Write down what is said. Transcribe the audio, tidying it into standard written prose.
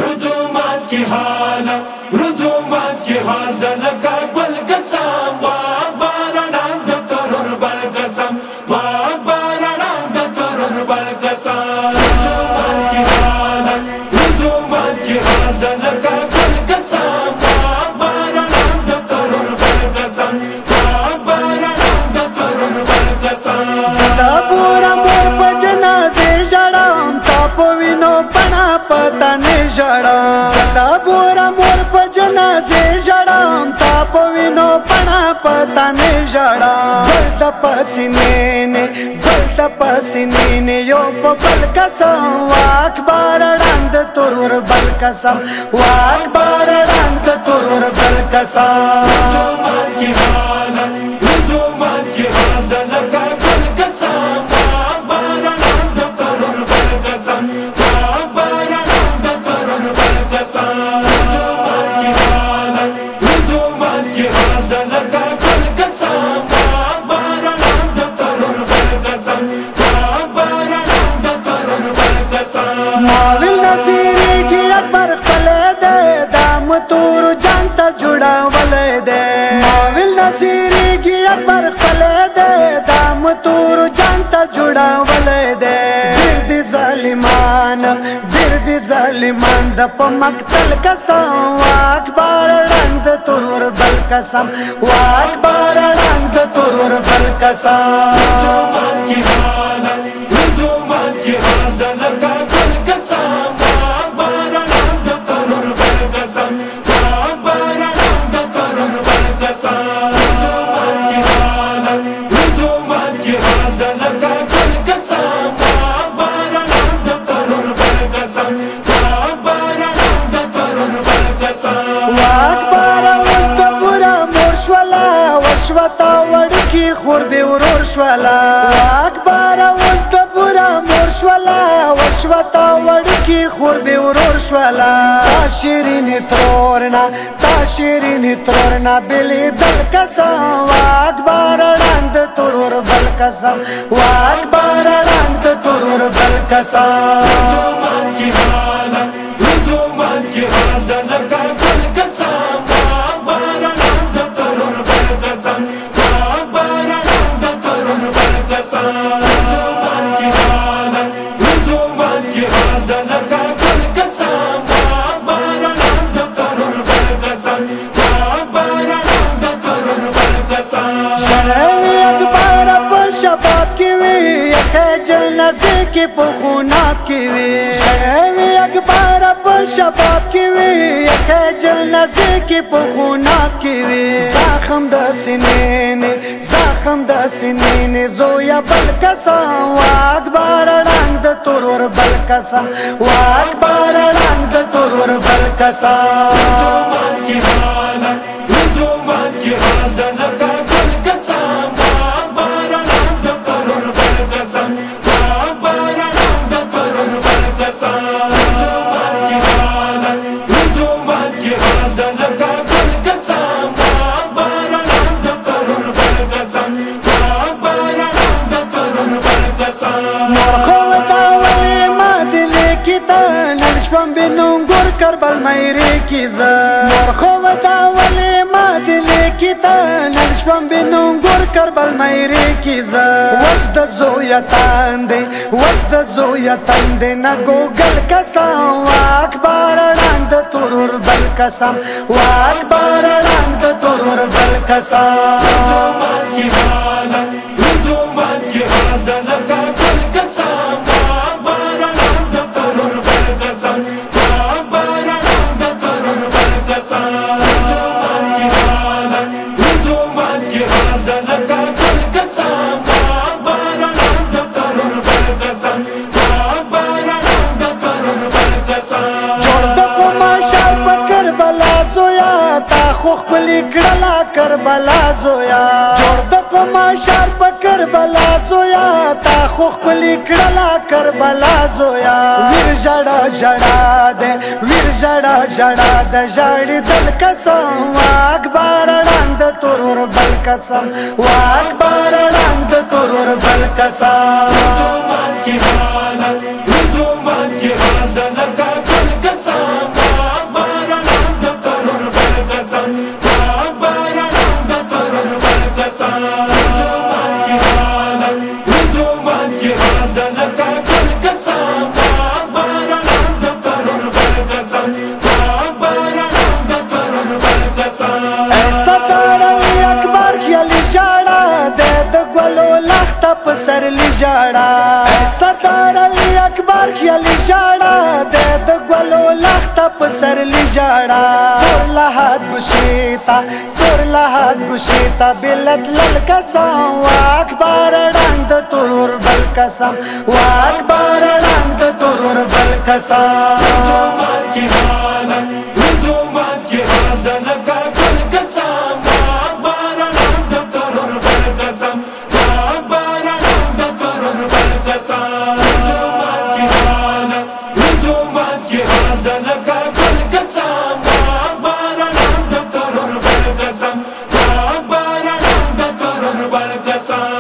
رجومات کی حال رجومات کی حال دلکا بل قسم واق باران د ترور بل قسم واق باران د ترور بل قسم رجومات کی حال دلکا بل قسم واق باران د ترور بل قسم واق باران د ترور بل قسم صدا پورا مور په جنازه ژړم تا په وینو پنا پتا نه ژړم صدا پورا مور په جنازه ژړم تا په وینو پنا پتا نه ژړم ګل د پسینې نه یو په بل قسم واک بار ړنګ د ترور بل قسم واک بار ړنګ د ترور بل قسم رجومات کی حال دلکا بل قسم واق باران د ترور بل قسم واق باران د ترور بل قسم رجومات کی حال دلکا بل قسم واق باران د ترور بل قسم واق باران د ترور بل قسم ماویل نصیری کی اکبر خپل دے دام تور جانتا جڑا ولے دے ماویل نصیری کی اکبر خپل دے دام تور جانتا جڑا ولے دے ډیر دی ظالمان د په مقتل قسم واک بار ړنګ د ترور بل قسم واک بار ړنګ د ترور بل قسم رجومات کی حال دلکا بل قسم واق باران د ترور بل قسم واق باران د ترور بل قسم رجومات کی حال دلکا بل قسم واق باران د ترور بل قسم واق باران د ترور بل قسم واک بار اوس د پورا مور شولا وشوتا وړکی خور به ورور شولا واک بار اوس د پورا مور شولا وشوتا وړکی خور به ورور شولا تا شیرین ترورنا بلی دل قسم واک بار ړنګ د ترور بل قسم واک بار ړنګ د ترور بل قسم رجومات کی حال دلکا بل قسم واق باران د ترور بل قسم واق باران د ترور بل قسم رجومات کی حال دلکا بل قسم واق باران د ترور بل قسم واق باران د ترور بل قسم شنوی اکبر په شباب کې وي یخه جنازه کې په خوناب کې وي شنوی اکبر په شباب کې وي یخه جنازه کې په خوناب کې وي زخم د سینې نه زویا بل قسم واک بار ړنګ د ترور بل قسم واک بار ړنګ د ترور بل قسم رجومات کی حال دلکا بل قسم واق باران د ترور بل قسم واق باران د ترور بل قسم رجومات کی حال دلکا بل قسم واق باران د ترور بل قسم واق باران د ترور بل قسم مرخو دا ولی ما دل کی تا نشوم بنونګور کربل مېری کی ز مرخو دا ولی ما دل کی تا نشوم بنونګور کربل مېری کی ز وجد زویا تاند نه ګوګل قسم واک بار ړنګ د ترور بل قسم واک بار ړنګ د ترور بل قسم رجومات کی حال دلکا بل قسم واق باران د ترور بل قسم واق باران د ترور بل قسم رجومات کی حال دلکا بل قسم واق باران د ترور بل قسم واق باران د ترور بل قسم جوړ د کومه شار په کربلا زویا تا خو خپل کړلا کربلا زویا جوړ د کومه شار په کربلا زویا تا خو خپل کړلا کربلا زویا ویر ژړا ژړا د ژړې دل قسم واک بار ړنګ د ترور بل قسم واک بار ړنګ د ترور بل قسم رجومات کی حال دلکا بل قسم سردار علی اکبر خیالی ژاړه د ګلو لخته په سرلی ژاړه سردار علی اکبر خیالی ژاړه د ګلو لخته په سرلی ژاړه تور لحد ګوشې ته بلت لل قسم واکبر ړنګ د ترور بل قسم واکبر ړنګ د ترور بل قسم Some